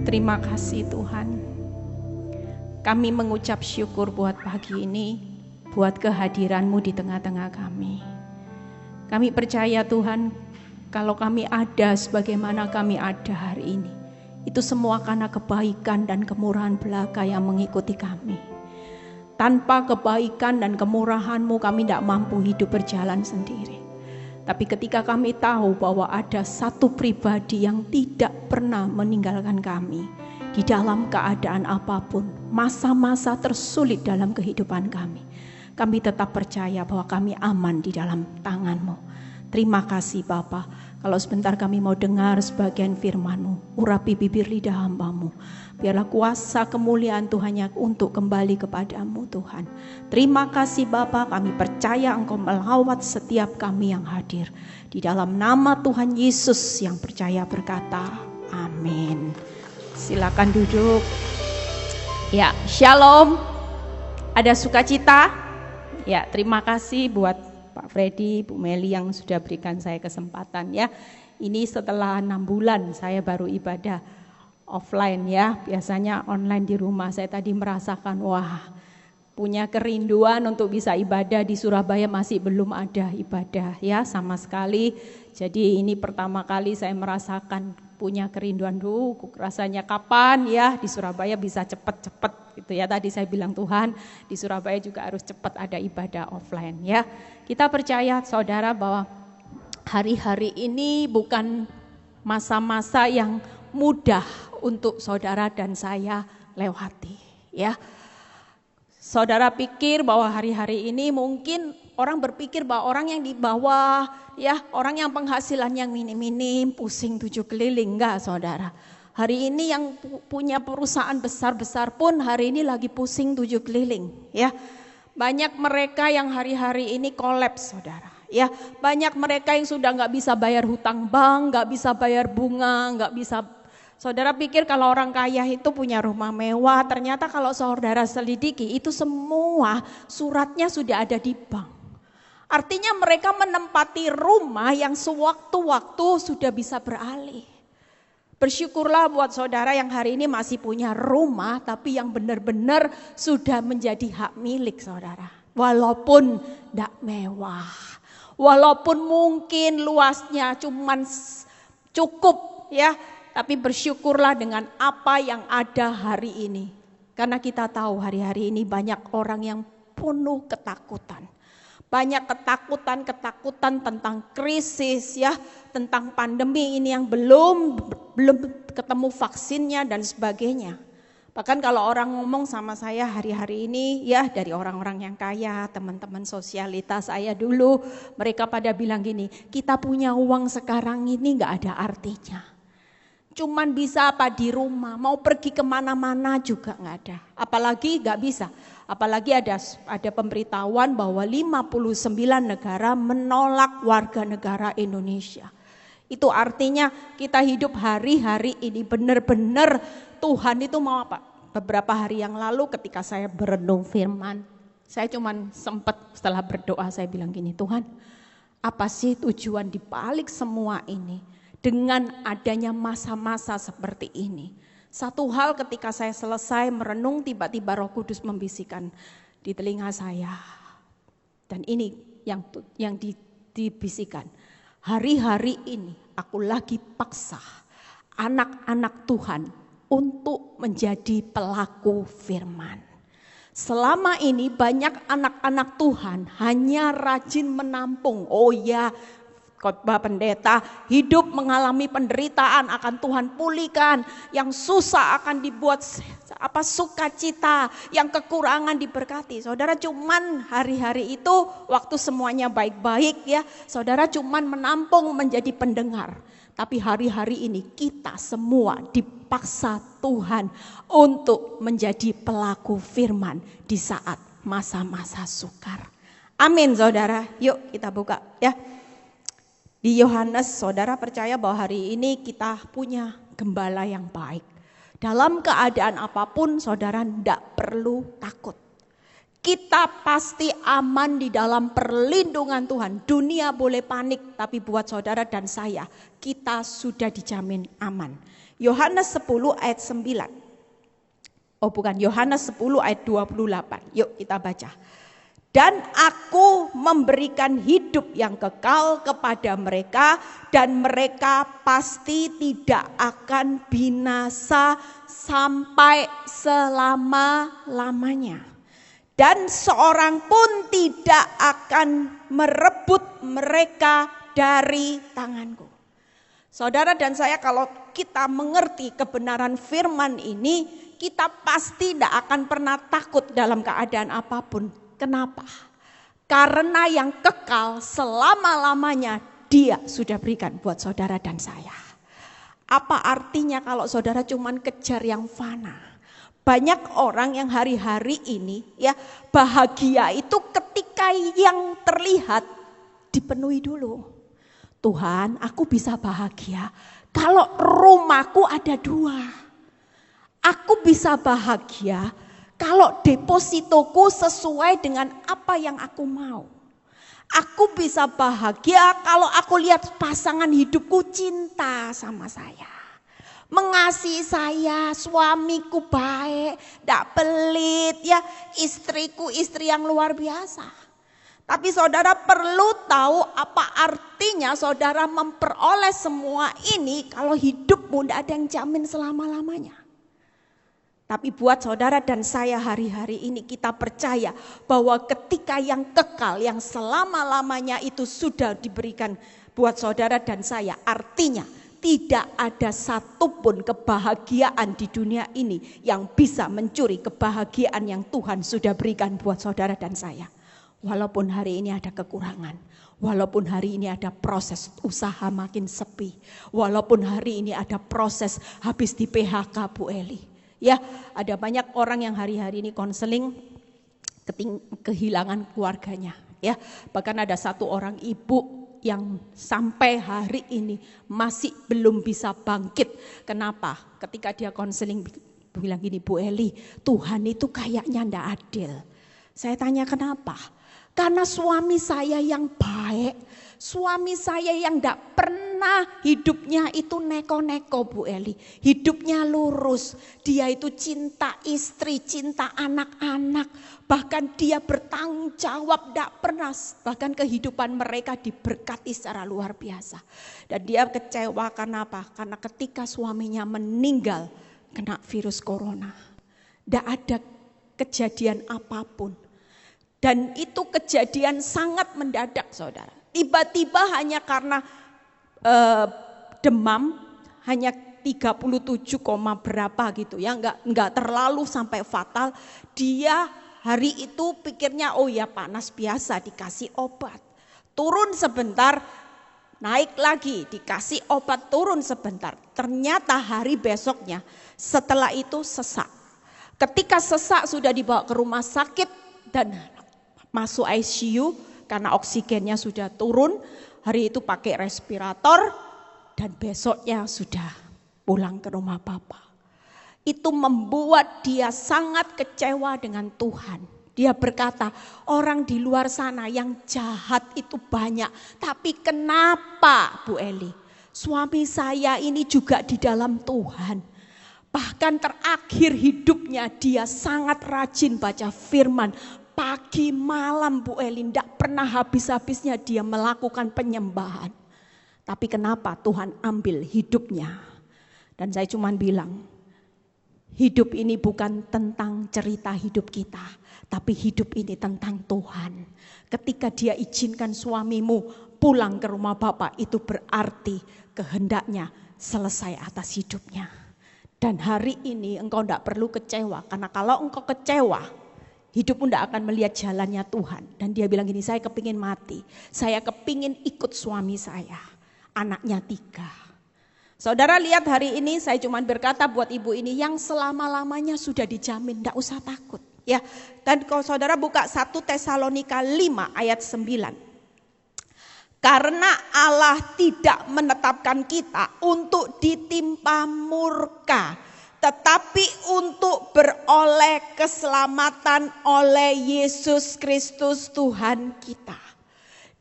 Terima kasih Tuhan. Kami mengucap syukur buat pagi ini, buat kehadiran-Mu di tengah-tengah kami. Kami percaya Tuhan, kalau kami ada sebagaimana kami ada hari ini, itu semua karena kebaikan dan kemurahan belaka yang mengikuti kami. Tanpa kebaikan dan kemurahan-Mu kami tidak mampu hidup berjalan sendiri. Tapi ketika kami tahu bahwa ada satu pribadi yang tidak pernah meninggalkan kami di dalam keadaan apapun, masa-masa tersulit dalam kehidupan kami tetap percaya bahwa kami aman di dalam tangan-Mu. Terima kasih Bapa. Kalau sebentar kami mau dengar sebagian firman-Mu, urapi bibir lidah hamba-Mu. Biarlah kuasa kemuliaan Tuhan untuk kembali kepadamu Tuhan. Terima kasih Bapa, kami percaya Engkau melawat setiap kami yang hadir. Di dalam nama Tuhan Yesus yang percaya berkata, amin. Silakan duduk. Ya, shalom. Ada sukacita? Ya, terima kasih buat Pak Freddy, Bu Meli yang sudah berikan saya kesempatan ya. Ini setelah 6 bulan saya baru ibadah offline ya. Biasanya online di rumah. Saya tadi merasakan punya kerinduan untuk bisa ibadah di Surabaya, masih belum ada ibadah ya sama sekali. Jadi ini pertama kali saya merasakan punya kerinduan rasanya kapan ya di Surabaya bisa cepet-cepet gitu ya. Tadi saya bilang Tuhan di Surabaya juga harus cepat ada ibadah offline ya. Kita percaya saudara bahwa hari-hari ini bukan masa-masa yang mudah untuk saudara dan saya lewati ya. Saudara pikir bahwa hari-hari ini mungkin orang berpikir bahwa orang yang di bawah ya, orang yang penghasilan yang minim-minim pusing 7 keliling, enggak saudara. Hari ini yang punya perusahaan besar-besar pun hari ini lagi pusing 7 keliling ya. Banyak mereka yang hari-hari ini kolaps saudara ya. Banyak mereka yang sudah gak bisa bayar hutang bank, gak bisa bayar bunga, gak bisa. Saudara pikir kalau orang kaya itu punya rumah mewah, ternyata kalau saudara selidiki itu semua suratnya sudah ada di bank. Artinya mereka menempati rumah yang sewaktu-waktu sudah bisa beralih. Bersyukurlah buat saudara yang hari ini masih punya rumah tapi yang benar-benar sudah menjadi hak milik saudara. Walaupun tidak mewah, walaupun mungkin luasnya cuman cukup ya, tapi bersyukurlah dengan apa yang ada hari ini. Karena kita tahu hari-hari ini banyak orang yang penuh ketakutan. Banyak ketakutan tentang krisis ya, tentang pandemi ini yang belum ketemu vaksinnya dan sebagainya. Bahkan kalau orang ngomong sama saya hari-hari ini ya, dari orang-orang yang kaya, teman-teman sosialitas saya dulu, mereka pada bilang gini, kita punya uang sekarang ini gak ada artinya. Cuman bisa apa di rumah, mau pergi kemana-mana juga gak ada. Apalagi gak bisa. Apalagi ada pemberitahuan bahwa 59 negara menolak warga negara Indonesia. Itu artinya kita hidup hari-hari ini benar-benar Tuhan itu mau apa? Beberapa hari yang lalu ketika saya berenung firman, saya cuman sempat setelah berdoa saya bilang gini, Tuhan apa sih tujuan di balik semua ini? Dengan adanya masa-masa seperti ini. Satu hal ketika saya selesai merenung, tiba-tiba Roh Kudus membisikkan di telinga saya. Dan ini yang dibisikkan. Hari-hari ini aku lagi paksa anak-anak Tuhan untuk menjadi pelaku firman. Selama ini banyak anak-anak Tuhan hanya rajin menampung. Oh ya, khotbah pendeta, hidup mengalami penderitaan akan Tuhan pulihkan, yang susah akan dibuat sukacita, yang kekurangan diberkati. Saudara cuman hari-hari itu waktu semuanya baik-baik ya, saudara cuman menampung menjadi pendengar. Tapi hari-hari ini kita semua dipaksa Tuhan untuk menjadi pelaku firman di saat masa-masa sukar. Amin saudara, yuk kita buka ya. Di Yohanes, saudara percaya bahwa hari ini kita punya gembala yang baik. Dalam keadaan apapun, saudara tidak perlu takut. Kita pasti aman di dalam perlindungan Tuhan. Dunia boleh panik, tapi buat saudara dan saya, kita sudah dijamin aman. Yohanes 10 ayat 9. Oh bukan, Yohanes 10 ayat 28. Yuk kita baca. Dan aku memberikan hidup yang kekal kepada mereka, dan mereka pasti tidak akan binasa sampai selama-lamanya. Dan seorang pun tidak akan merebut mereka dari tanganku. Saudara dan saya, kalau kita mengerti kebenaran firman ini, kita pasti tidak akan pernah takut dalam keadaan apapun. Kenapa? Karena yang kekal selama-lamanya Dia sudah berikan buat saudara dan saya. Apa artinya kalau saudara cuman kejar yang fana? Banyak orang yang hari-hari ini ya bahagia itu ketika yang terlihat dipenuhi dulu. Tuhan, aku bisa bahagia kalau rumahku ada 2. Aku bisa bahagia kalau depositoku sesuai dengan apa yang aku mau. Aku bisa bahagia kalau aku lihat pasangan hidupku cinta sama saya. Mengasihi saya, suamiku baik, tidak pelit ya, istriku istri yang luar biasa. Tapi saudara perlu tahu apa artinya saudara memperoleh semua ini kalau hidupmu tidak ada yang jamin selama-lamanya. Tapi buat saudara dan saya hari-hari ini kita percaya bahwa ketika yang kekal, yang selama-lamanya itu sudah diberikan buat saudara dan saya, artinya tidak ada satupun kebahagiaan di dunia ini yang bisa mencuri kebahagiaan yang Tuhan sudah berikan buat saudara dan saya. Walaupun hari ini ada kekurangan, walaupun hari ini ada proses usaha makin sepi, walaupun hari ini ada proses habis di PHK Bu Eli. Ya, ada banyak orang yang hari-hari ini konseling kehilangan keluarganya. Ya, bahkan ada satu orang ibu yang sampai hari ini masih belum bisa bangkit. Kenapa? Ketika dia konseling bilang gini, Bu Eli, Tuhan itu kayaknya ndak adil. Saya tanya kenapa? Karena suami saya yang baik, suami saya yang ndak pernah hidupnya itu neko-neko Bu Eli. Hidupnya lurus, dia itu cinta istri, cinta anak-anak. Bahkan dia bertanggung jawab, tidak pernah. Bahkan kehidupan mereka diberkati secara luar biasa. Dan dia kecewa karena apa? Karena ketika suaminya meninggal kena virus corona. Tidak ada kejadian apapun. Dan itu kejadian sangat mendadak saudara. Tiba-tiba hanya karena demam, hanya 37, berapa gitu ya. Enggak terlalu sampai fatal. Dia hari itu pikirnya oh ya panas biasa, dikasih obat. Turun sebentar, naik lagi, dikasih obat, turun sebentar. Ternyata hari besoknya setelah itu sesak. Ketika sesak sudah dibawa ke rumah sakit dan masuk ICU karena oksigennya sudah turun. Hari itu pakai respirator dan besoknya sudah pulang ke rumah Bapak. Itu membuat dia sangat kecewa dengan Tuhan. Dia berkata, orang di luar sana yang jahat itu banyak. Tapi kenapa Bu Eli? Suami saya ini juga di dalam Tuhan. Bahkan terakhir hidupnya dia sangat rajin baca firman. Pagi malam Bu Eli, tidak pernah habis-habisnya dia melakukan penyembahan. Tapi kenapa Tuhan ambil hidupnya? Dan saya cuma bilang, hidup ini bukan tentang cerita hidup kita, tapi hidup ini tentang Tuhan. Ketika dia izinkan suamimu pulang ke rumah Bapak, itu berarti kehendaknya selesai atas hidupnya. Dan hari ini engkau tidak perlu kecewa, karena kalau engkau kecewa, hidupmu tidak akan melihat jalannya Tuhan. Dan dia bilang gini, saya kepingin mati, saya kepingin ikut suami saya, anaknya 3. Saudara lihat hari ini saya cuma berkata buat ibu ini yang selama-lamanya sudah dijamin, tidak usah takut. Ya, dan kalau saudara buka 1 Tesalonika 5 ayat 9. Karena Allah tidak menetapkan kita untuk ditimpa murka, tetapi untuk beroleh keselamatan oleh Yesus Kristus Tuhan kita.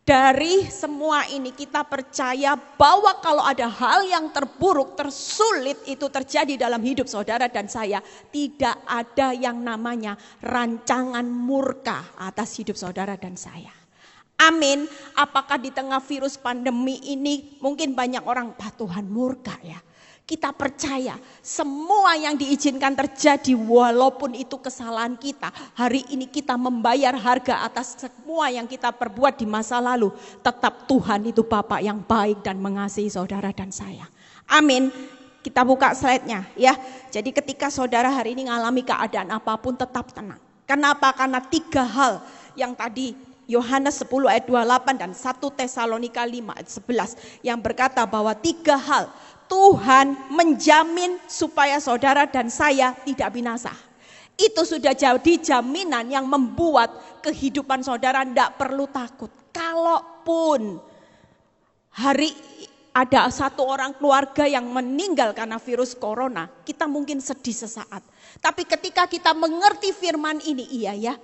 Dari semua ini kita percaya bahwa kalau ada hal yang terburuk, tersulit itu terjadi dalam hidup saudara dan saya, tidak ada yang namanya rancangan murka atas hidup saudara dan saya. Amin. Apakah di tengah virus pandemi ini mungkin banyak orang, Tuhan murka ya. Kita percaya semua yang diizinkan terjadi walaupun itu kesalahan kita. Hari ini kita membayar harga atas semua yang kita perbuat di masa lalu. Tetap Tuhan itu Bapa yang baik dan mengasihi saudara dan saya. Amin. Kita buka slide-nya ya. Jadi ketika saudara hari ini mengalami keadaan apapun tetap tenang. Kenapa? Karena 3 hal yang tadi Yohanes 10 ayat 28 dan 1 Tesalonika 5 ayat 11 yang berkata bahwa 3 hal Tuhan menjamin supaya saudara dan saya tidak binasa. Itu sudah jadi jaminan yang membuat kehidupan saudara tidak perlu takut. Kalaupun hari ada 1 orang keluarga yang meninggal karena virus corona, kita mungkin sedih sesaat. Tapi ketika kita mengerti firman ini, iya ya,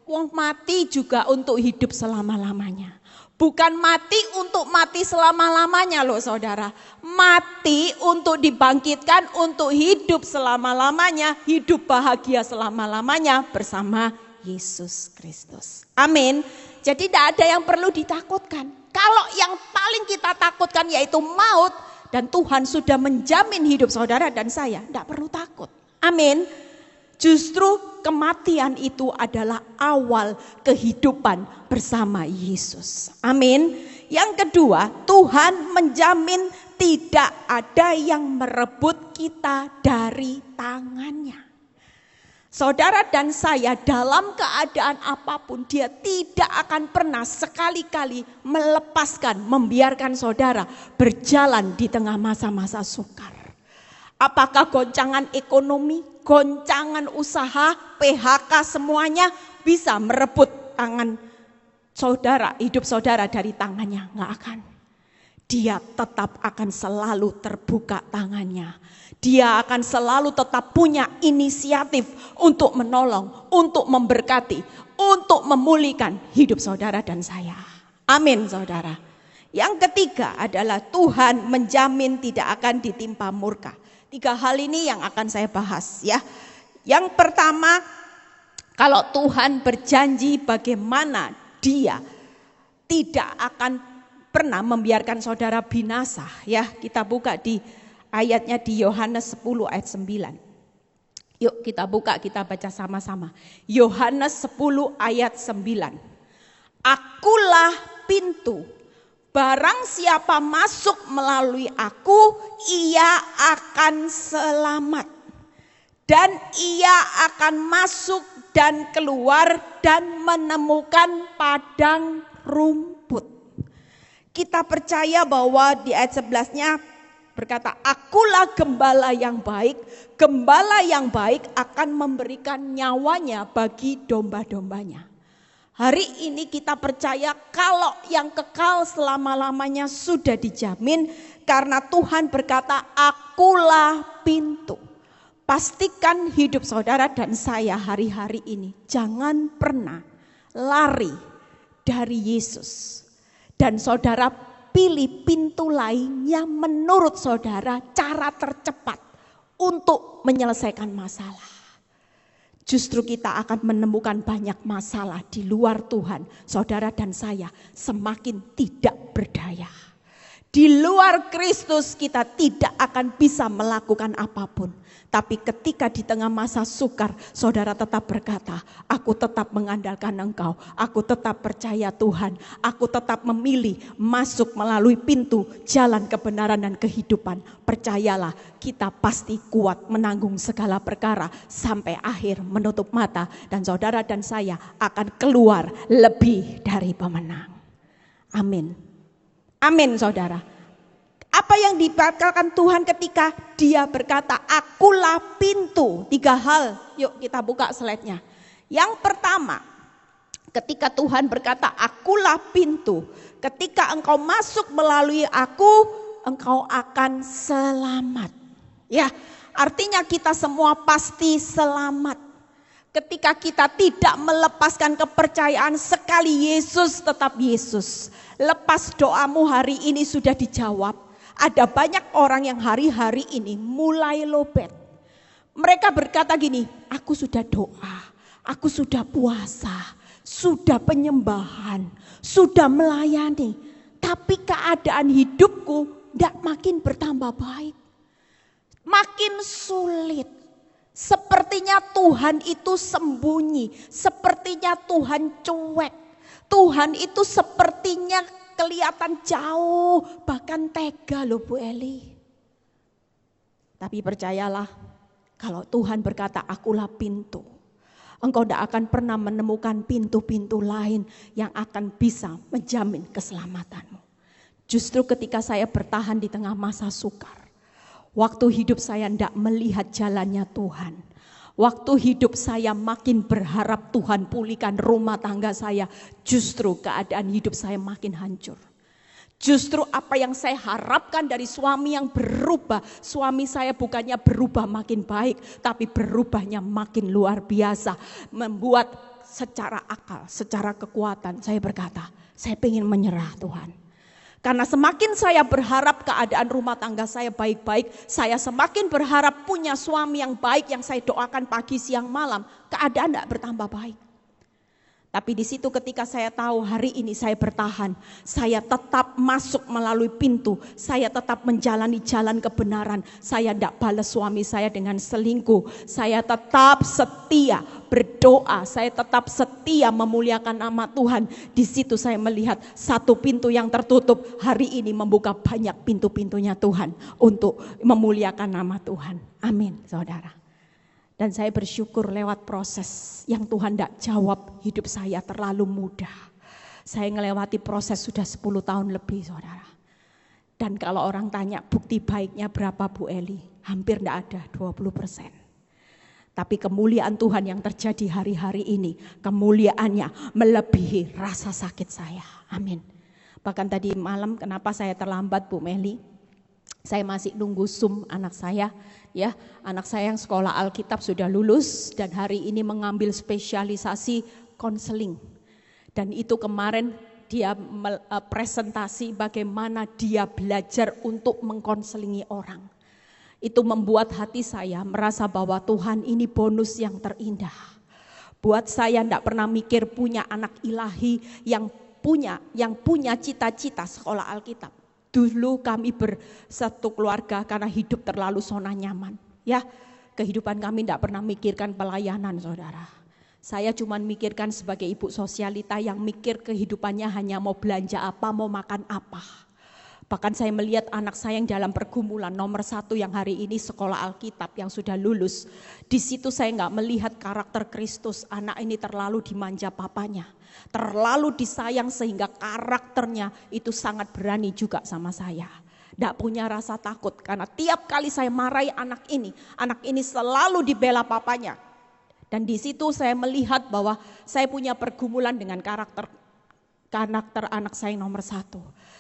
wong mati juga untuk hidup selama-lamanya. Bukan mati untuk mati selama-lamanya loh saudara. Mati untuk dibangkitkan, untuk hidup selama-lamanya. Hidup bahagia selama-lamanya bersama Yesus Kristus. Amin. Jadi tidak ada yang perlu ditakutkan. Kalau yang paling kita takutkan yaitu maut. Dan Tuhan sudah menjamin hidup saudara dan saya. Tidak perlu takut. Amin. Justru kematian itu adalah awal kehidupan bersama Yesus. Amin. Yang kedua, Tuhan menjamin tidak ada yang merebut kita dari tangannya. Saudara dan saya dalam keadaan apapun, dia tidak akan pernah sekali-kali melepaskan, membiarkan saudara berjalan di tengah masa-masa sukar. Apakah goncangan ekonomi, goncangan usaha, PHK semuanya bisa merebut tangan saudara, hidup saudara dari tangannya? Nggak akan. Dia tetap akan selalu terbuka tangannya. Dia akan selalu tetap punya inisiatif untuk menolong, untuk memberkati, untuk memulihkan hidup saudara dan saya. Amin saudara. Yang ketiga adalah Tuhan menjamin tidak akan ditimpa murka. 3 hal ini yang akan saya bahas ya. Yang pertama, kalau Tuhan berjanji bagaimana Dia tidak akan pernah membiarkan saudara binasa ya. Kita buka di ayatnya di Yohanes 10 ayat 9. Yuk kita buka, kita baca sama-sama. Yohanes 10 ayat 9. Akulah pintu. Barang siapa masuk melalui aku, ia akan selamat. Dan ia akan masuk dan keluar dan menemukan padang rumput. Kita percaya bahwa di ayat 11-nya berkata, akulah gembala yang baik. Gembala yang baik akan memberikan nyawanya bagi domba-dombanya. Hari ini kita percaya kalau yang kekal selama-lamanya sudah dijamin karena Tuhan berkata, akulah pintu. Pastikan hidup saudara dan saya hari-hari ini jangan pernah lari dari Yesus. Dan saudara pilih pintu lain yang menurut saudara cara tercepat untuk menyelesaikan masalah. Justru kita akan menemukan banyak masalah di luar Tuhan. Saudara dan saya semakin tidak berdaya. Di luar Kristus kita tidak akan bisa melakukan apapun. Tapi ketika di tengah masa sukar, saudara tetap berkata, aku tetap mengandalkan Engkau. Aku tetap percaya Tuhan. Aku tetap memilih masuk melalui pintu jalan kebenaran dan kehidupan. Percayalah, kita pasti kuat menanggung segala perkara sampai akhir menutup mata. Dan saudara dan saya akan keluar lebih dari pemenang. Amin. Amin saudara. Apa yang dibatalkan Tuhan ketika Dia berkata, akulah pintu. 3 hal, yuk kita buka slide-nya. Yang pertama, ketika Tuhan berkata, akulah pintu. Ketika engkau masuk melalui aku, engkau akan selamat. Ya, Artinya kita semua pasti selamat. Ketika kita tidak melepaskan kepercayaan, sekali Yesus tetap Yesus. Lepas doamu hari ini sudah dijawab. Ada banyak orang yang hari-hari ini mulai lowbat. Mereka berkata gini, aku sudah doa, aku sudah puasa, sudah penyembahan, sudah melayani. Tapi keadaan hidupku tidak makin bertambah baik. Makin sulit. Sepertinya Tuhan itu sembunyi, sepertinya Tuhan cuek. Tuhan itu sepertinya kelihatan jauh, bahkan tega loh Bu Eli. Tapi percayalah, kalau Tuhan berkata akulah pintu, engkau tidak akan pernah menemukan pintu-pintu lain yang akan bisa menjamin keselamatanmu. Justru ketika saya bertahan di tengah masa sukar, waktu hidup saya tidak melihat jalannya Tuhan. Waktu hidup saya makin berharap Tuhan pulihkan rumah tangga saya, justru keadaan hidup saya makin hancur. Justru apa yang saya harapkan dari suami yang berubah, suami saya bukannya berubah makin baik, tapi berubahnya makin luar biasa. Membuat secara akal, secara kekuatan saya berkata, saya ingin menyerah Tuhan. Karena semakin saya berharap keadaan rumah tangga saya baik-baik, saya semakin berharap punya suami yang baik yang saya doakan pagi, siang, malam, keadaan tidak bertambah baik. Tapi di situ ketika saya tahu hari ini saya bertahan, saya tetap masuk melalui pintu, saya tetap menjalani jalan kebenaran, saya tidak balas suami saya dengan selingkuh, saya tetap setia berdoa, saya tetap setia memuliakan nama Tuhan. Di situ saya melihat satu pintu yang tertutup hari ini membuka banyak pintu-pintunya Tuhan untuk memuliakan nama Tuhan. Amin, saudara. Dan saya bersyukur lewat proses yang Tuhan tidak jawab, hidup saya terlalu mudah. Saya melewati proses sudah 10 tahun lebih, saudara. Dan kalau orang tanya bukti baiknya berapa Bu Eli? Hampir tidak ada, 20%. Tapi kemuliaan Tuhan yang terjadi hari-hari ini, kemuliaannya melebihi rasa sakit saya. Amin. Bahkan tadi malam kenapa saya terlambat Bu Meli? Saya masih nunggu Zoom anak saya, ya. Anak saya yang sekolah Alkitab sudah lulus dan hari ini mengambil spesialisasi konseling. Dan itu kemarin dia presentasi bagaimana dia belajar untuk mengkonselingi orang. Itu membuat hati saya merasa bahwa Tuhan ini bonus yang terindah. Buat saya tidak pernah mikir punya anak ilahi yang punya cita-cita sekolah Alkitab. Dulu kami bersatu keluarga karena hidup terlalu zona nyaman. Ya, kehidupan kami tidak pernah mikirkan pelayanan, saudara. Saya cuma mikirkan sebagai ibu sosialita yang mikir kehidupannya hanya mau belanja apa, mau makan apa. Bahkan saya melihat anak saya yang dalam pergumulan nomor 1 yang hari ini sekolah Alkitab yang sudah lulus. Di situ saya nggak melihat karakter Kristus. Anak ini terlalu dimanja papanya, terlalu disayang sehingga karakternya itu sangat berani juga sama saya. Tidak punya rasa takut karena tiap kali saya marahi anak ini selalu dibela papanya. Dan di situ saya melihat bahwa saya punya pergumulan dengan karakter anak saya yang nomor 1.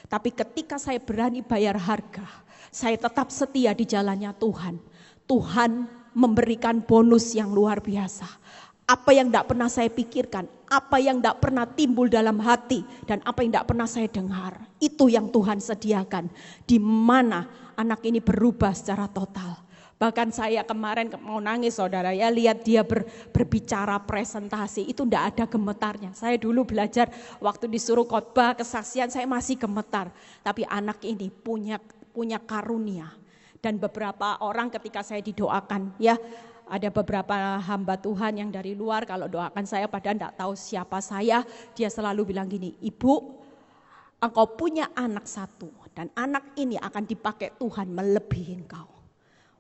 Tapi ketika saya berani bayar harga, saya tetap setia di jalannya Tuhan. Tuhan memberikan bonus yang luar biasa. Apa yang tidak pernah saya pikirkan, apa yang tidak pernah timbul dalam hati, dan apa yang tidak pernah saya dengar, itu yang Tuhan sediakan. Di mana anak ini berubah secara total. Bahkan saya kemarin mau nangis, saudara, ya lihat dia berbicara presentasi itu tidak ada gemetarnya. Saya dulu belajar waktu disuruh khotbah kesaksian saya masih gemetar, tapi anak ini punya karunia. Dan beberapa orang ketika saya didoakan, ya ada beberapa hamba Tuhan yang dari luar kalau doakan saya padahal tidak tahu siapa saya, dia selalu bilang gini, Ibu, engkau punya anak 1 dan anak ini akan dipakai Tuhan melebihi engkau.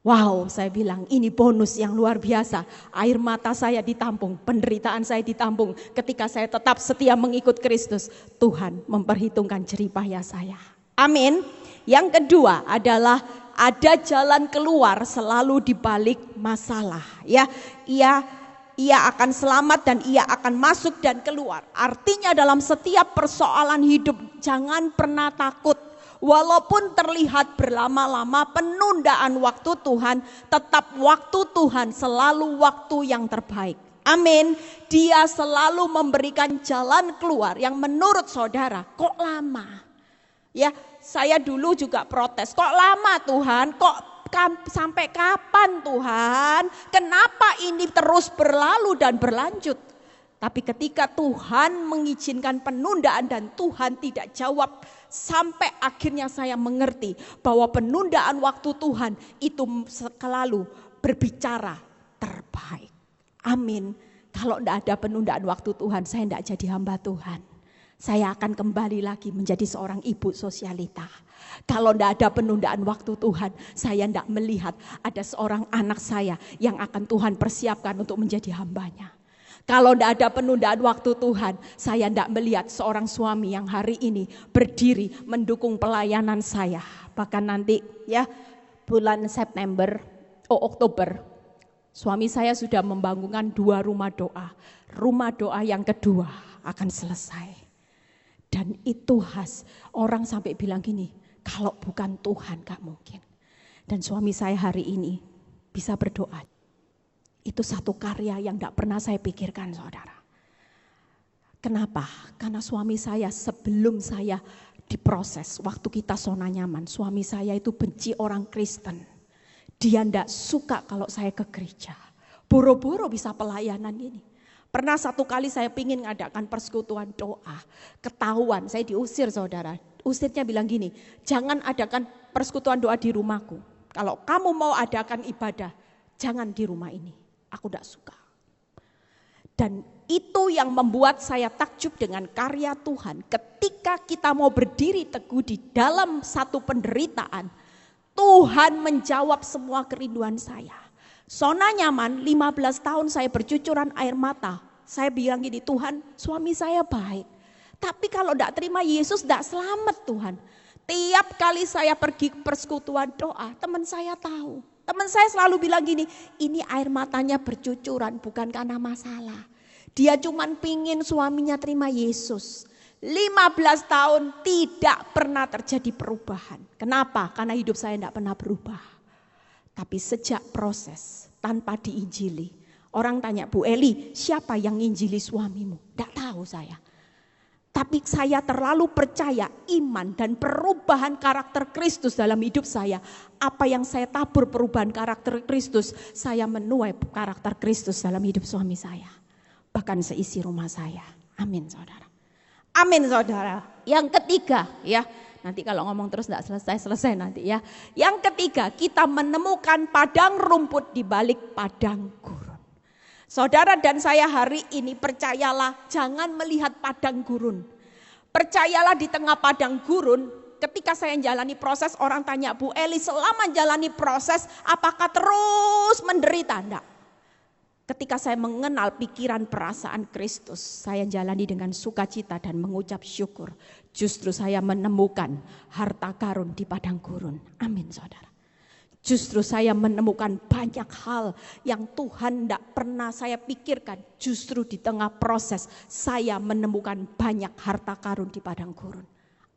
Wow, saya bilang ini bonus yang luar biasa. Air mata saya ditampung, penderitaan saya ditampung. Ketika saya tetap setia mengikut Kristus, Tuhan memperhitungkan jerih payah saya. Amin. Yang kedua adalah ada jalan keluar selalu di balik masalah. Ya, ia akan selamat dan ia akan masuk dan keluar. Artinya dalam setiap persoalan hidup jangan pernah takut. Walaupun terlihat berlama-lama penundaan waktu Tuhan, tetap waktu Tuhan selalu waktu yang terbaik. Amin. Dia selalu memberikan jalan keluar yang menurut saudara, kok lama? Ya, saya dulu juga protes, kok lama Tuhan? Sampai kapan Tuhan? Kenapa ini terus berlalu dan berlanjut? Tapi ketika Tuhan mengizinkan penundaan dan Tuhan tidak jawab, sampai akhirnya saya mengerti bahwa penundaan waktu Tuhan itu selalu berbicara terbaik. Amin. Kalau tidak ada penundaan waktu Tuhan, saya tidak jadi hamba Tuhan. Saya akan kembali lagi menjadi seorang ibu sosialita. Kalau tidak ada penundaan waktu Tuhan, saya tidak melihat ada seorang anak saya yang akan Tuhan persiapkan untuk menjadi hambanya. Kalau tidak ada penundaan waktu Tuhan, saya tidak melihat seorang suami yang hari ini berdiri mendukung pelayanan saya. Bahkan nanti ya bulan Oktober, suami saya sudah membangunkan 2 rumah doa. Rumah doa yang kedua akan selesai. Dan itu khas, orang sampai bilang gini, kalau bukan Tuhan gak mungkin. Dan suami saya hari ini bisa berdoa. Itu satu karya yang gak pernah saya pikirkan, saudara. Kenapa? Karena suami saya sebelum saya diproses, waktu kita zona nyaman, suami saya itu benci orang Kristen. Dia gak suka kalau saya ke gereja. Boro-boro bisa pelayanan ini. Pernah satu kali saya pingin ngadakan persekutuan doa, ketahuan, saya diusir saudara. Usirnya bilang gini, jangan adakan persekutuan doa di rumahku. Kalau kamu mau adakan ibadah, jangan di rumah ini. Aku tidak suka. Dan itu yang membuat saya takjub dengan karya Tuhan. Ketika kita mau berdiri teguh di dalam satu penderitaan, Tuhan menjawab semua kerinduan saya. Zona nyaman 15 tahun saya bercucuran air mata. Saya bilang gini, Tuhan suami saya baik. Tapi kalau tidak terima Yesus tidak selamat Tuhan. Tiap kali saya pergi ke persekutuan doa, teman saya tahu. Teman saya selalu bilang gini, ini air matanya bercucuran bukan karena masalah. Dia cuma pingin suaminya terima Yesus. 15 tahun tidak pernah terjadi perubahan. Kenapa? Karena hidup saya tidak pernah berubah. Tapi sejak proses tanpa diinjili, orang tanya, Bu Eli, siapa yang nginjili suamimu? Tidak tahu saya. Tapi saya terlalu percaya iman dan perubahan karakter Kristus dalam hidup saya. Apa yang saya tabur perubahan karakter Kristus, saya menuai karakter Kristus dalam hidup suami saya. Bahkan seisi rumah saya. Amin saudara. Amin saudara. Yang ketiga ya. Nanti kalau ngomong terus tidak selesai nanti ya. Yang ketiga, kita menemukan padang rumput di balik padang gurun. Saudara dan saya hari ini percayalah, jangan melihat padang gurun. Percayalah di tengah padang gurun, ketika saya menjalani proses, orang tanya, Bu Eli selama menjalani proses apakah terus menderita? Enggak. Ketika saya mengenal pikiran perasaan Kristus, saya jalani dengan sukacita dan mengucap syukur. Justru saya menemukan harta karun di padang gurun. Amin saudara. Justru saya menemukan banyak hal yang Tuhan tidak pernah saya pikirkan. Justru di tengah proses saya menemukan banyak harta karun di padang gurun.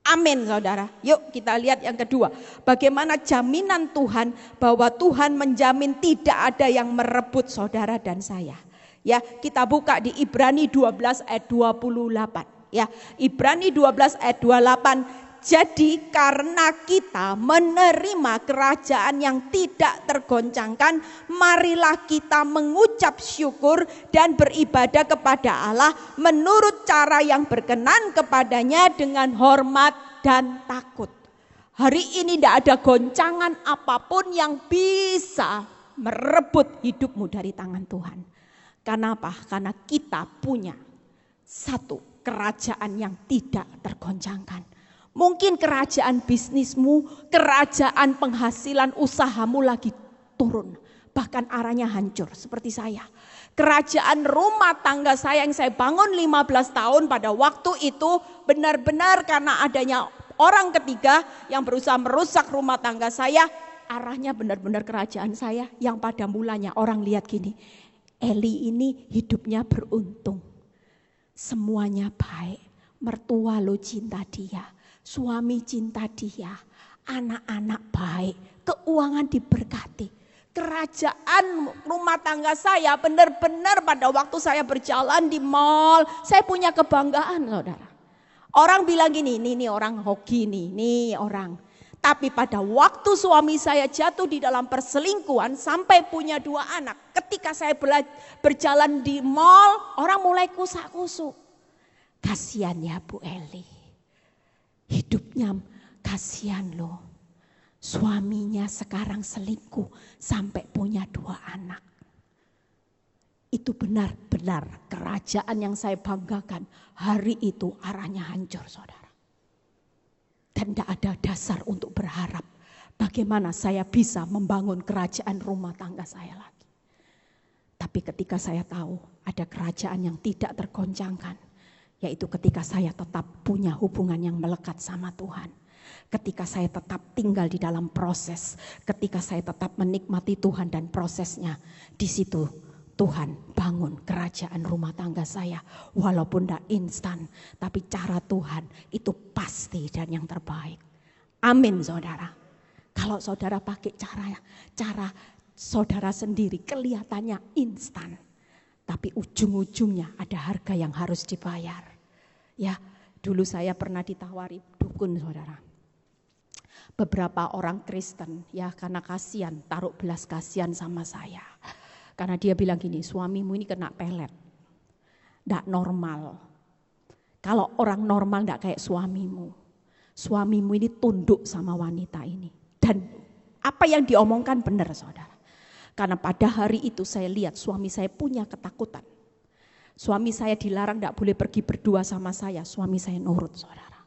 Amin saudara. Yuk kita lihat yang kedua. Bagaimana jaminan Tuhan bahwa Tuhan menjamin tidak ada yang merebut saudara dan saya. Ya, kita buka di Ibrani 12 ayat 28. Ya, Ibrani 12 ayat 28. Jadi karena kita menerima kerajaan yang tidak tergoncangkan, marilah kita mengucap syukur dan beribadah kepada Allah menurut cara yang berkenan kepadanya dengan hormat dan takut. Hari ini tidak ada goncangan apapun yang bisa merebut hidupmu dari tangan Tuhan. Kenapa? Karena kita punya satu kerajaan yang tidak tergoncangkan. Mungkin kerajaan bisnismu, kerajaan penghasilan usahamu lagi turun. Bahkan arahnya hancur seperti saya. Kerajaan rumah tangga saya yang saya bangun 15 tahun pada waktu itu benar-benar karena adanya orang ketiga yang berusaha merusak rumah tangga saya. Arahnya benar-benar kerajaan saya yang pada mulanya orang lihat gini. Eli ini hidupnya beruntung. Semuanya baik. Mertua lo cinta dia. Suami cinta dia, anak-anak baik, keuangan diberkati. Kerajaan rumah tangga saya benar-benar pada waktu saya berjalan di mall, saya punya kebanggaan, saudara. Orang bilang gini, ini orang hoki nih orang. Tapi pada waktu suami saya jatuh di dalam perselingkuhan sampai punya 2 anak. Ketika saya berjalan di mall, orang mulai kusak-kusuk. Kasihan ya Bu Eli, hidupnya kasihan loh. Suaminya sekarang selingkuh sampai punya 2 anak. Itu benar-benar kerajaan yang saya banggakan. Hari itu arahnya hancur, saudara. Dan tidak ada dasar untuk berharap bagaimana saya bisa membangun kerajaan rumah tangga saya lagi. Tapi ketika saya tahu ada kerajaan yang tidak tergoncangkan, yaitu ketika saya tetap punya hubungan yang melekat sama Tuhan. Ketika saya tetap tinggal di dalam proses, ketika saya tetap menikmati Tuhan dan prosesnya, di situ Tuhan bangun kerajaan rumah tangga saya. Walaupun tidak instan, tapi cara Tuhan itu pasti dan yang terbaik. Amin, saudara. Kalau saudara pakai cara saudara sendiri kelihatannya instan, tapi ujung-ujungnya ada harga yang harus dibayar. Ya, dulu saya pernah ditawari dukun, saudara. Beberapa orang Kristen ya karena kasihan taruh belas kasihan sama saya. Karena dia bilang gini, suamimu ini kena pelet. Nggak normal. Kalau orang normal nggak kayak suamimu. Suamimu ini tunduk sama wanita ini. Dan apa yang diomongkan benar, saudara. Karena pada hari itu saya lihat suami saya punya ketakutan. Suami saya dilarang nggak boleh pergi berdua sama saya. Suami saya nurut, saudara.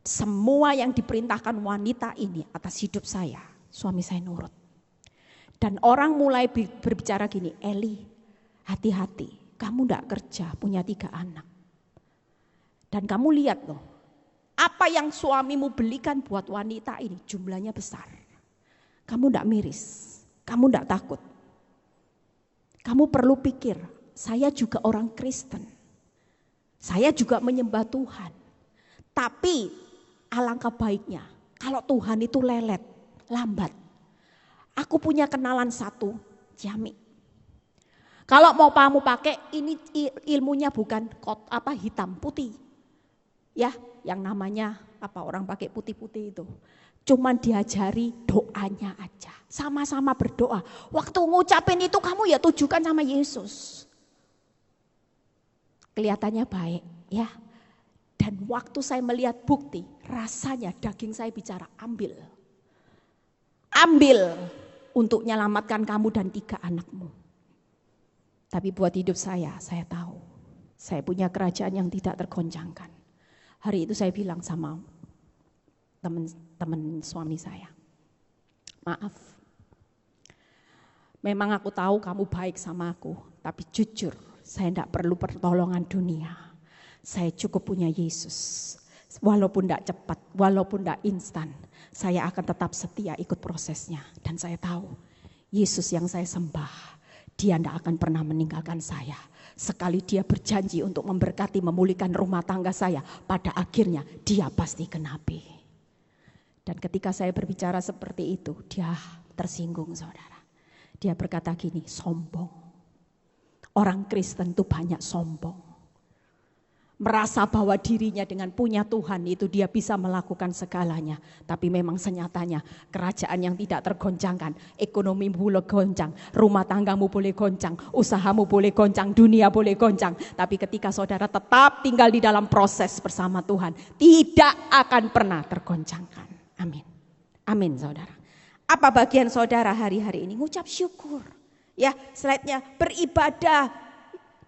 Semua yang diperintahkan wanita ini atas hidup saya, suami saya nurut. Dan orang mulai berbicara gini, Eli, hati-hati, kamu gak kerja, punya 3 anak. Dan kamu lihat loh, apa yang suamimu belikan buat wanita ini jumlahnya besar. Kamu gak miris, kamu gak takut. Kamu perlu pikir, saya juga orang Kristen. Saya juga menyembah Tuhan. Tapi alangkah baiknya kalau Tuhan itu lelet, lambat. Aku punya kenalan satu, Jami. Kalau mau kamu pakai, ini ilmunya bukan hitam putih. Ya, yang namanya orang pakai putih-putih itu. Cuman diajari doanya aja. Sama-sama berdoa. Waktu ngucapin itu kamu ya tujukan sama Yesus. Kelihatannya baik, ya. Dan waktu saya melihat bukti, rasanya daging saya bicara, ambil. Ambil untuk menyelamatkan kamu dan 3 anakmu. Tapi buat hidup saya tahu. Saya punya kerajaan yang tidak tergoncangkan. Hari itu saya bilang sama teman suami saya. Maaf. Memang aku tahu kamu baik sama aku. Tapi jujur, saya tidak perlu pertolongan dunia. Saya cukup punya Yesus. Walaupun tidak cepat, walaupun tidak instan, saya akan tetap setia ikut prosesnya. Dan saya tahu, Yesus yang saya sembah, dia tidak akan pernah meninggalkan saya. Sekali dia berjanji untuk memberkati, memulihkan rumah tangga saya, pada akhirnya dia pasti genapi. Dan ketika saya berbicara seperti itu, dia tersinggung, saudara. Dia berkata gini, sombong. Orang Kristen itu banyak sombong. Merasa bahwa dirinya dengan punya Tuhan itu dia bisa melakukan segalanya. Tapi memang senyatanya kerajaan yang tidak tergoncangkan. Ekonomi boleh goncang, rumah tanggamu boleh goncang, usahamu boleh goncang, dunia boleh goncang. Tapi ketika saudara tetap tinggal di dalam proses bersama Tuhan, tidak akan pernah tergoncangkan. Amin. Amin, saudara. Apa bagian saudara hari-hari ini? Ngucap syukur. Ya, slide-nya beribadah.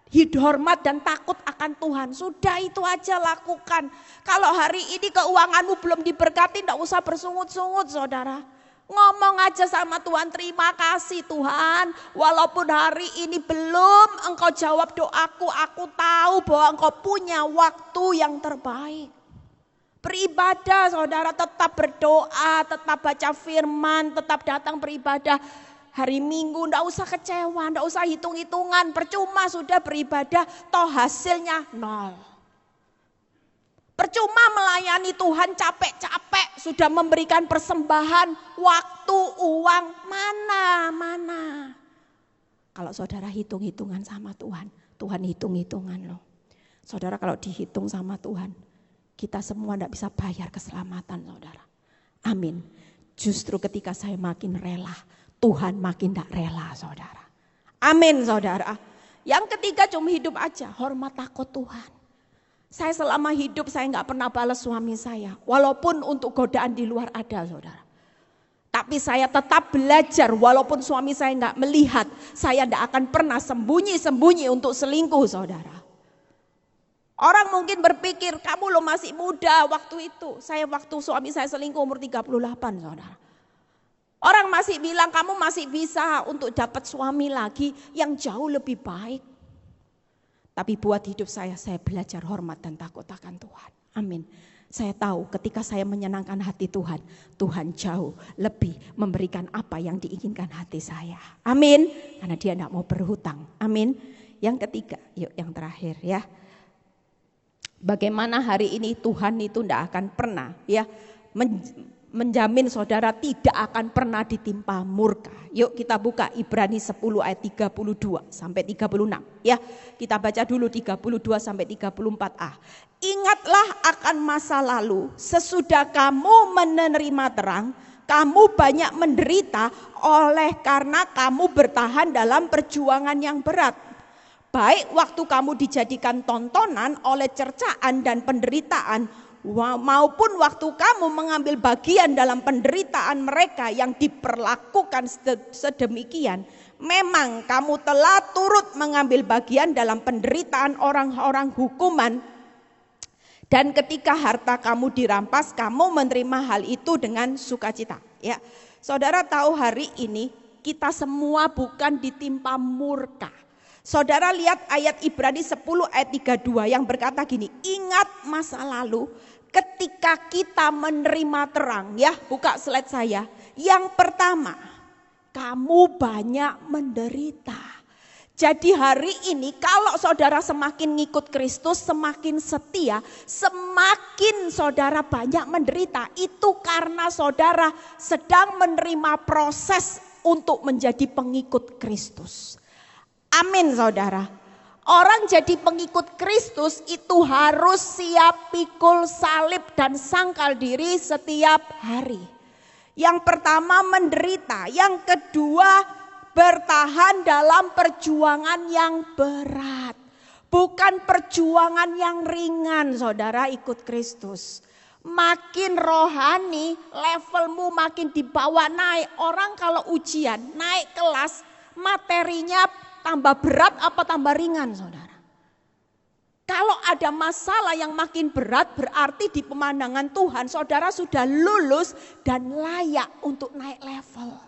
Hormat dan takut akan Tuhan. Sudah itu aja lakukan. Kalau hari ini keuanganmu belum diberkati, tidak usah bersungut-sungut, saudara. Ngomong aja sama Tuhan, terima kasih Tuhan. Walaupun hari ini belum engkau jawab doaku, aku tahu bahwa engkau punya waktu yang terbaik. Beribadah, saudara, tetap berdoa, tetap baca firman, tetap datang beribadah. Hari Minggu ndak usah kecewa, ndak usah hitung-hitungan, percuma sudah beribadah, toh hasilnya 0. Percuma melayani Tuhan capek-capek, sudah memberikan persembahan, waktu, uang, mana. Kalau saudara hitung-hitungan sama Tuhan, Tuhan hitung-hitungan loh. Saudara kalau dihitung sama Tuhan, kita semua tidak bisa bayar keselamatan saudara. Amin. Justru ketika saya makin rela, Tuhan makin tidak rela saudara. Amin saudara. Yang ketiga cuma hidup aja, hormat takut Tuhan. Saya selama hidup saya nggak pernah balas suami saya. Walaupun untuk godaan di luar ada saudara. Tapi saya tetap belajar walaupun suami saya nggak melihat. Saya tidak akan pernah sembunyi-sembunyi untuk selingkuh saudara. Orang mungkin berpikir kamu lo masih muda waktu itu. Waktu suami saya selingkuh umur 38 saudara. Orang masih bilang kamu masih bisa untuk dapat suami lagi yang jauh lebih baik. Tapi buat hidup saya belajar hormat dan takut akan Tuhan. Amin. Saya tahu ketika saya menyenangkan hati Tuhan, Tuhan jauh lebih memberikan apa yang diinginkan hati saya. Amin. Karena dia tidak mau berhutang. Amin. Yang ketiga, yuk yang terakhir ya. Bagaimana hari ini Tuhan itu tidak akan pernah ya menjamin saudara tidak akan pernah ditimpa murka. Yuk kita buka Ibrani 10 ayat 32 sampai 36 ya. Kita baca dulu 32 sampai 34a. Ingatlah akan masa lalu, sesudah kamu menerima terang, kamu banyak menderita oleh karena kamu bertahan dalam perjuangan yang berat. Baik waktu kamu dijadikan tontonan oleh cercaan dan penderitaan, maupun waktu kamu mengambil bagian dalam penderitaan mereka yang diperlakukan sedemikian. Memang kamu telah turut mengambil bagian dalam penderitaan orang-orang hukuman. Dan ketika harta kamu dirampas, kamu menerima hal itu dengan sukacita. Ya, saudara tahu hari ini kita semua bukan ditimpa murka. Saudara lihat ayat Ibrani 10 ayat 32 yang berkata gini, ingat masa lalu ketika kita menerima terang. Ya, buka slide saya. Yang pertama, kamu banyak menderita. Jadi hari ini kalau saudara semakin ngikut Kristus, semakin setia, semakin saudara banyak menderita. Itu karena saudara sedang menerima proses untuk menjadi pengikut Kristus. Amin saudara. Orang jadi pengikut Kristus itu harus siap pikul salib dan sangkal diri setiap hari. Yang pertama menderita, yang kedua bertahan dalam perjuangan yang berat. Bukan perjuangan yang ringan saudara ikut Kristus. Makin rohani levelmu makin dibawa naik. Orang kalau ujian naik kelas materinya tambah berat apa tambah ringan saudara? Kalau ada masalah yang makin berat berarti di pemandangan Tuhan saudara sudah lulus dan layak untuk naik level.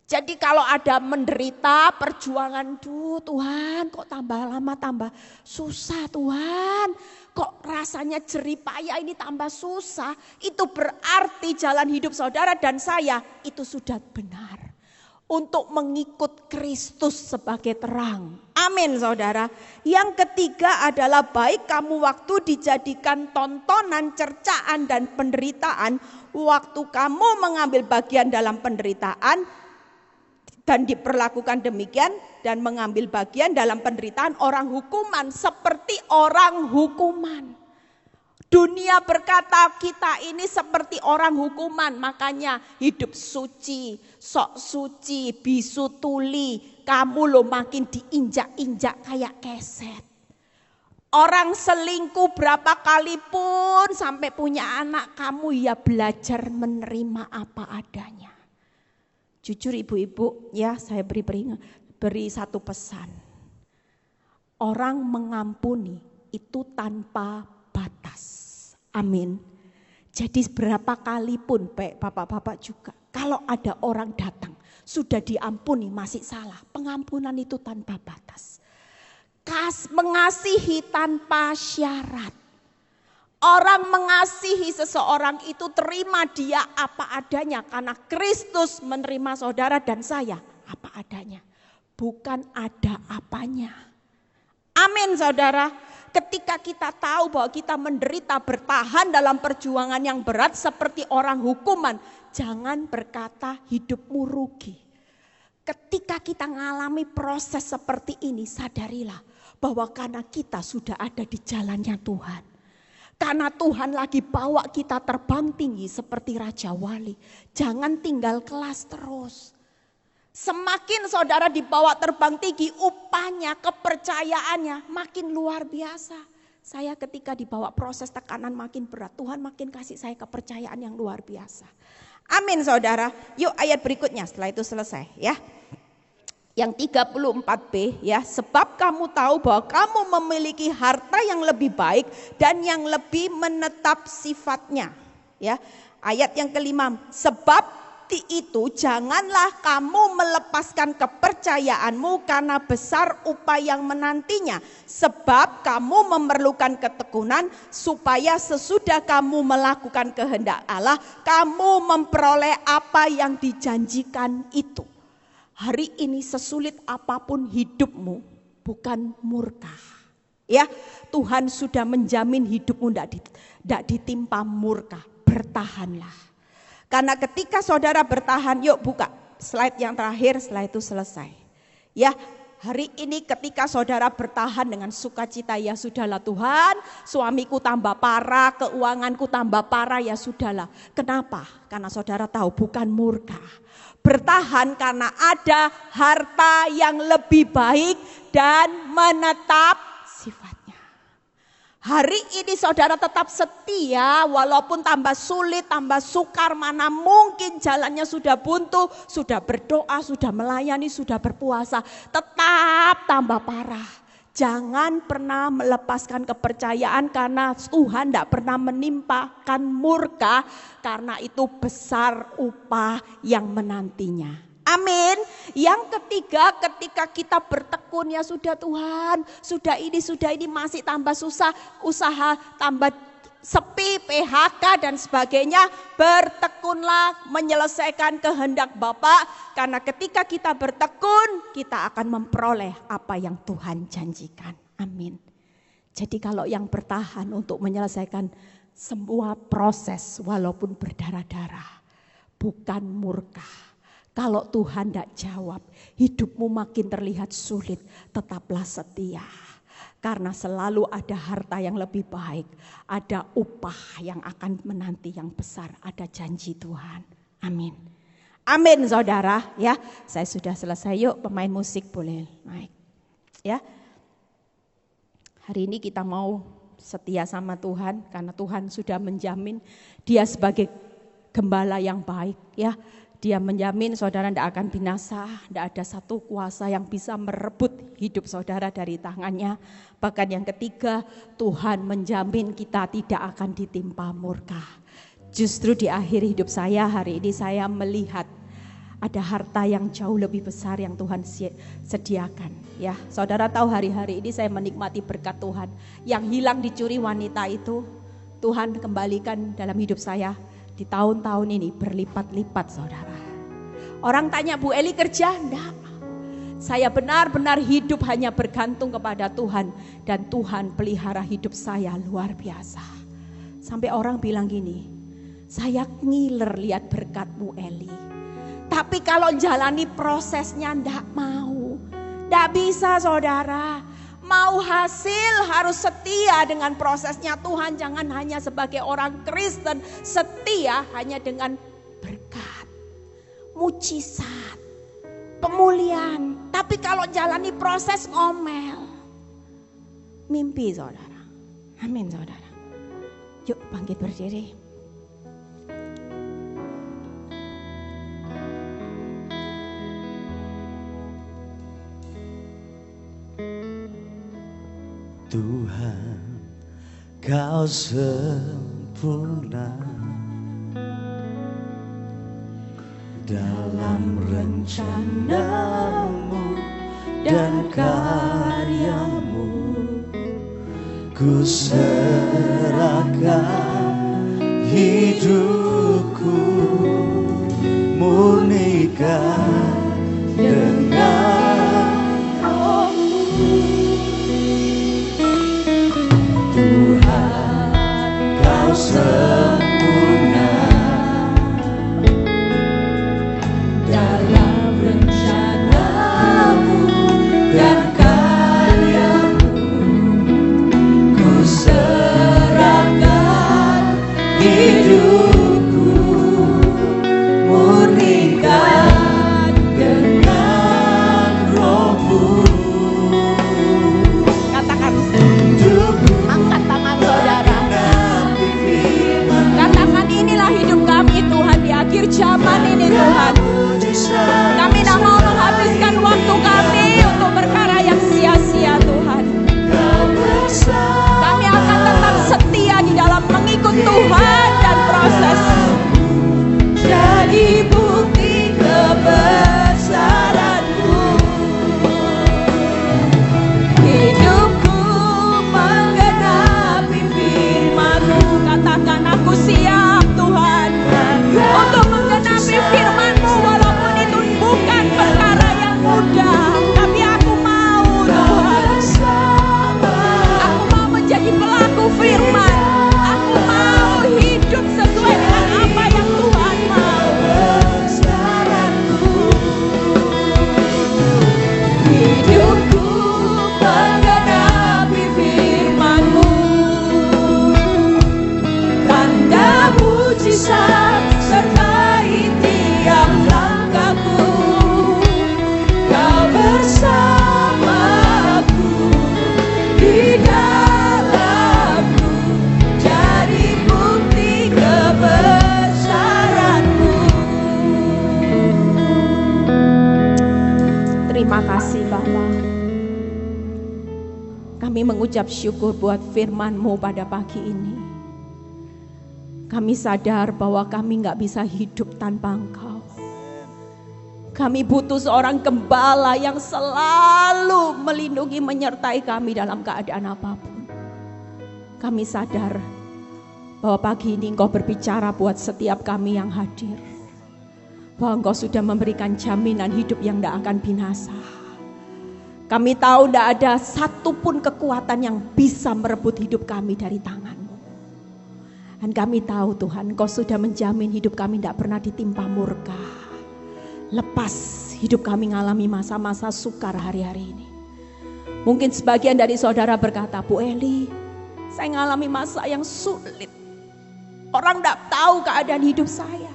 Jadi kalau ada menderita perjuangan, Tuhan kok tambah lama tambah susah Tuhan. Kok rasanya jerih payah ini tambah susah. Itu berarti jalan hidup saudara dan saya itu sudah benar. Untuk mengikut Kristus sebagai terang. Amin saudara. Yang ketiga adalah baik kamu waktu dijadikan tontonan, cercaan dan penderitaan. Waktu kamu mengambil bagian dalam penderitaan dan diperlakukan demikian. Dan mengambil bagian dalam penderitaan orang hukuman seperti orang hukuman. Dunia berkata kita ini seperti orang hukuman, makanya hidup suci, sok suci, bisu tuli, kamu lo makin diinjak-injak kayak keset. Orang selingkuh berapa kali pun sampai punya anak, kamu ya belajar menerima apa adanya. Jujur ibu-ibu ya saya beri satu pesan. Orang mengampuni itu tanpa batas. Amin. Jadi berapa kali pun baik bapak-bapak juga. Kalau ada orang datang sudah diampuni masih salah. Pengampunan itu tanpa batas. Mengasihi tanpa syarat. Orang mengasihi seseorang itu terima dia apa adanya. Karena Kristus menerima saudara dan saya apa adanya. Bukan ada apanya. Amin saudara. Ketika kita tahu bahwa kita menderita, bertahan dalam perjuangan yang berat seperti orang hukuman, jangan berkata hidupmu rugi. Ketika kita mengalami proses seperti ini, sadarilah bahwa karena kita sudah ada di jalannya Tuhan. Karena Tuhan lagi bawa kita terbang tinggi seperti Raja Wali. Jangan tinggal kelas terus. Semakin saudara dibawa terbang tinggi, upahnya, kepercayaannya makin luar biasa. Saya ketika dibawa proses tekanan makin berat, Tuhan makin kasih saya kepercayaan yang luar biasa. Amin saudara. Yuk ayat berikutnya setelah itu selesai ya. Yang 34b ya, sebab kamu tahu bahwa kamu memiliki harta yang lebih baik dan yang lebih menetap sifatnya. Ya, ayat yang kelima, sebab itu janganlah kamu melepaskan kepercayaanmu karena besar upah yang menantinya. Sebab kamu memerlukan ketekunan supaya sesudah kamu melakukan kehendak Allah, kamu memperoleh apa yang dijanjikan itu. Hari ini sesulit apapun hidupmu, bukan murka. Ya, Tuhan sudah menjamin hidupmu tidak ditimpa murka. Bertahanlah. Karena ketika saudara bertahan, yuk buka slide yang terakhir, setelah itu selesai. Ya, hari ini ketika saudara bertahan dengan sukacita, ya sudahlah Tuhan, suamiku tambah parah, keuanganku tambah parah, ya sudahlah. Kenapa? Karena saudara tahu bukan murka. Bertahan karena ada harta yang lebih baik dan menetap sifatnya. Hari ini saudara tetap setia walaupun tambah sulit, tambah sukar, mana mungkin jalannya sudah buntu, sudah berdoa, sudah melayani, sudah berpuasa, tetap tambah parah. Jangan pernah melepaskan kepercayaan karena Tuhan tidak pernah menimpakan murka, karena itu besar upah yang menantinya. Amin. Yang ketiga, ketika kita bertekun, ya sudah Tuhan, sudah ini masih tambah susah, usaha tambah sepi, PHK dan sebagainya, bertekunlah menyelesaikan kehendak Bapa, karena ketika kita bertekun, kita akan memperoleh apa yang Tuhan janjikan. Amin. Jadi kalau yang bertahan untuk menyelesaikan semua proses walaupun berdarah-darah, bukan murka. Kalau Tuhan tidak jawab, hidupmu makin terlihat sulit, tetaplah setia. Karena selalu ada harta yang lebih baik, ada upah yang akan menanti yang besar, ada janji Tuhan. Amin. Amin saudara ya. Saya sudah selesai, yuk pemain musik boleh naik. Ya. Hari ini kita mau setia sama Tuhan karena Tuhan sudah menjamin Dia sebagai gembala yang baik ya. Dia menjamin saudara tidak akan binasa, tidak ada satu kuasa yang bisa merebut hidup saudara dari tangannya. Bahkan yang ketiga, Tuhan menjamin kita tidak akan ditimpa murka. Justru di akhir hidup saya hari ini saya melihat ada harta yang jauh lebih besar yang Tuhan sediakan. Ya, saudara tahu hari-hari ini saya menikmati berkat Tuhan. Yang hilang dicuri wanita itu, Tuhan kembalikan dalam hidup saya. Di tahun-tahun ini berlipat-lipat saudara. Orang tanya, Bu Eli kerja? Enggak. Saya benar-benar hidup hanya bergantung kepada Tuhan. Dan Tuhan pelihara hidup saya luar biasa. Sampai orang bilang gini, saya ngiler lihat berkat Bu Eli. Tapi kalau jalani prosesnya enggak mau. Enggak bisa saudara. Mau hasil harus setia dengan prosesnya. Tuhan jangan hanya sebagai orang Kristen setia hanya dengan berkat, mujizat, pemulihan. Tapi kalau jalani proses ngomel, mimpi saudara. Amin saudara. Yuk bangkit berdiri. Tuhan, Kau sempurna dalam rencana-Mu dan karya-Mu. Ku serahkan hidupku, murnikan dengan Roh-Mu. sempurna dalam rencanamu dan karyamu. Ku serahkan hidupku, murnikan dengan rohmu. Katakan, Hidupku angkat tangan saudara. menaati firman-Mu. Katakan, inilah hidup kami Tuhan di akhir zaman ini Tuhan. Kami tidak mau menghabiskan waktu kami untuk perkara yang sia-sia Tuhan. Kami akan tetap setia di dalam mengikut Tuhan dan proses. Jadi bukti kebesaran-Mu. Hidupku menggenapi firman-Mu. Katakan, aku siap Tuhan untuk menggenapi firman-Mu, walaupun itu bukan perkara yang mudah. Tapi aku mau Tuhan, aku mau menjadi pelaku firman. Aku mau hidup sesuai dengan apa yang Tuhan mau. Hidupku menggenapi firman-Mu. Tanda mujizat sertai tiap langkahku. Kau bersamaku di dalamku, jadi bukti kebesaran-Mu. Terima kasih Bapa. Kami mengucap syukur buat firman-Mu pada pagi ini. Kami sadar bahwa kami gak bisa hidup tanpa Engkau. Kami butuh seorang gembala yang selalu melindungi, menyertai kami dalam keadaan apapun. Kami sadar bahwa pagi ini Engkau berbicara buat setiap kami yang hadir, bahwa Engkau sudah memberikan jaminan hidup yang tidak akan binasa. Kami tahu tidak ada satupun kekuatan yang bisa merebut hidup kami dari tangan-Mu. Dan kami tahu Tuhan, Engkau sudah menjamin hidup kami tidak pernah ditimpa murka. Lepas hidup kami mengalami masa-masa sukar hari-hari ini. Mungkin sebagian dari saudara berkata, Bu Eli, saya mengalami masa yang sulit. Orang tidak tahu keadaan hidup saya.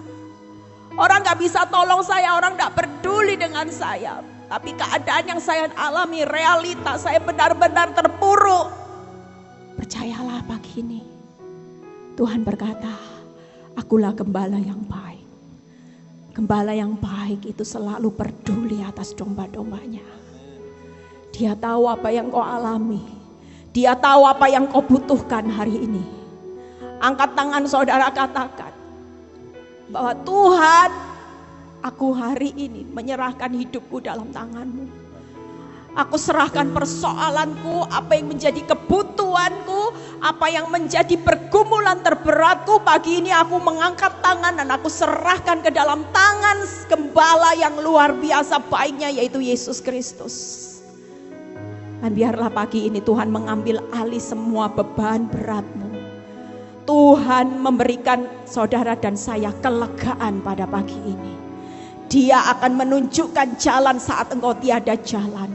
Orang gak bisa tolong saya, orang gak peduli dengan saya. Tapi keadaan yang saya alami, realita saya benar-benar terpuruk. Percayalah pagi ini, Tuhan berkata, akulah gembala yang baik. Gembala yang baik itu selalu peduli atas domba-dombanya. Dia tahu apa yang kau alami. Dia tahu apa yang kau butuhkan hari ini. Angkat tangan saudara, katakan bahwa Tuhan, aku hari ini menyerahkan hidupku dalam tangan-Mu. Aku serahkan persoalanku, apa yang menjadi kebutuhanku, apa yang menjadi pergumulan terberatku. Pagi ini aku mengangkat tangan dan aku serahkan ke dalam tangan gembala yang luar biasa baiknya, yaitu Yesus Kristus. Dan biarlah pagi ini Tuhan mengambil alih semua beban beratmu. Tuhan memberikan saudara dan saya kelegaan pada pagi ini. Dia akan menunjukkan jalan saat engkau tiada jalan.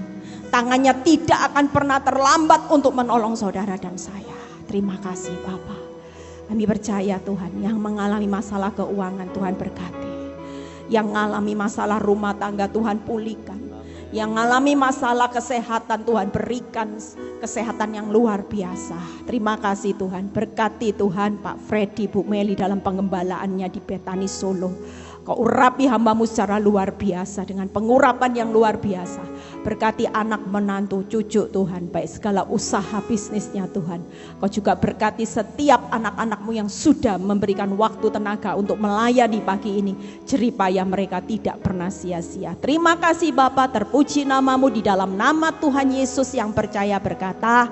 Tangannya tidak akan pernah terlambat untuk menolong saudara dan saya. Terima kasih Bapa. Kami percaya Tuhan, yang mengalami masalah keuangan Tuhan berkati. Yang mengalami masalah rumah tangga Tuhan pulihkan. Yang mengalami masalah kesehatan Tuhan berikan kesehatan yang luar biasa. Terima kasih Tuhan. Berkati Tuhan Pak Freddy, Bu Meli dalam pengembalaannya di Betani Solo. Kau urapi hamba-Mu secara luar biasa dengan pengurapan yang luar biasa. Berkati anak menantu cucu Tuhan, baik segala usaha bisnisnya Tuhan. Kau juga berkati setiap anak-anak-Mu yang sudah memberikan waktu tenaga untuk melayani pagi ini. Jeripaya mereka tidak pernah sia-sia. Terima kasih Bapa, terpuji nama-Mu di dalam nama Tuhan Yesus yang percaya berkata